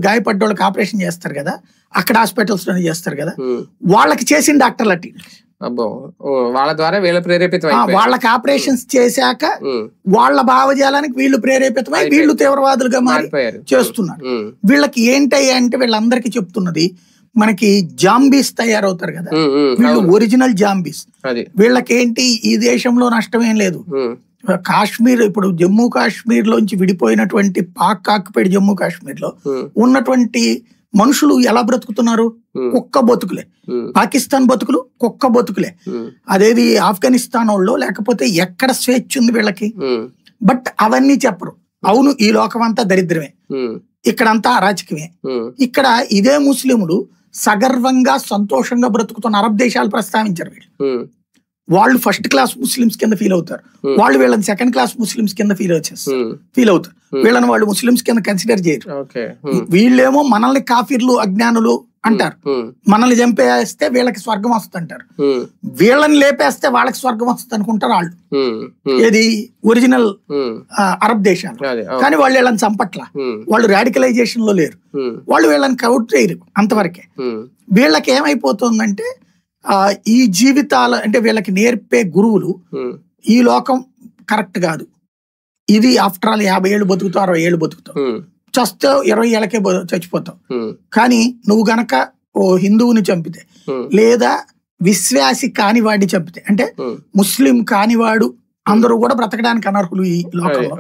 గాయపడ్డోళ్ళకి operation చేస్తారు కదా, అక్కడ హాస్పిటల్స్ లోనే చేస్తారు కదా, వాళ్ళకి చేసిన డాక్టర్లు అట్టి వాళ్ళ ద్వారా వీళ్ళ ప్రేరేపితం వాళ్ళకి ఆపరేషన్స్ చేశాక వాళ్ళ భావజాలానికి వీళ్ళు ప్రేరేపితమై వీళ్ళు తీవ్రవాదులుగా మారి చేస్తున్నారు. వీళ్ళకి ఏంటయ్యా అంటే వీళ్ళందరికీ చెప్తున్నది, మనకి జాంబీస్ తయారవుతారు కదా, వీళ్ళు ఒరిజినల్ జాంబీస్. వీళ్ళకి ఏంటి, ఈ దేశంలో నష్టమేం లేదు. కాశ్మీర్ ఇప్పుడు జమ్మూ కాశ్మీర్ లోంచి విడిపోయినటువంటి పాక్ ఆక్యుపైడ్ జమ్మూ కాశ్మీర్ లో ఉన్నటువంటి మనుషులు ఎలా బ్రతుకుతున్నారు? కుక్క బతుకులే. పాకిస్తాన్ బతుకులు కుక్క బతుకులే. అదేది ఆఫ్ఘనిస్తాన్ వాళ్ళు లేకపోతే ఎక్కడ స్వేచ్ఛ ఉంది వీళ్ళకి? బట్ అవన్నీ చెప్పరు. అవును, ఈ లోకం అంతా దరిద్రమే, ఇక్కడంతా అరాచకమే. ఇక్కడ ఇదే ముస్లింలు సగర్వంగా సంతోషంగా బ్రతుకుతున్న అరబ్ దేశాలు ప్రస్తావించారు. వాళ్ళు ఫస్ట్ క్లాస్ ముస్లిమ్స్ కింద ఫీల్ అవుతారు, వాళ్ళు వీళ్ళని సెకండ్ క్లాస్ ముస్లిమ్స్ కింద ఫీల్ అవుతారు. వీళ్ళని వాళ్ళు ముస్లిమ్స్ కింద కన్సిడర్ చేయరు. వీళ్ళేమో మనల్ని కాఫీర్లు అజ్ఞానులు అంటారు, మనల్ని చంపేస్తే వీళ్ళకి స్వర్గం వస్తుంది అంటారు, వీళ్ళని లేపేస్తే వాళ్ళకి స్వర్గం వస్తుంది అనుకుంటారు వాళ్ళు. ఏది ఒరిజినల్ అరబ్ దేశాలు. కానీ వాళ్ళు వీళ్ళని చంపట్ల, వాళ్ళు రాడికలైజేషన్ లో లేరు, వాళ్ళు వీళ్ళని కౌట్ చేయరు అంతవరకే. వీళ్ళకి ఏమైపోతుందంటే ఈ జీవితాలు అంటే వీళ్ళకి నేర్పే గురువులు ఈ లోకం కరెక్ట్ కాదు, ఇది ఆఫ్టర్ ఆల్ 50 ఏళ్ళు బతుకుతావు, 60 ఏళ్ళు బతుకుతావు, చస్తే 20 ఏళ్ళకే చచ్చిపోతావు. కానీ నువ్వు గనక ఓ హిందువుని చంపితే లేదా విశ్వాసి కానివాడిని చంపితే, అంటే ముస్లిం కానివాడు అందరూ కూడా బ్రతకడానికి అనర్హులు ఈ లోకంలో.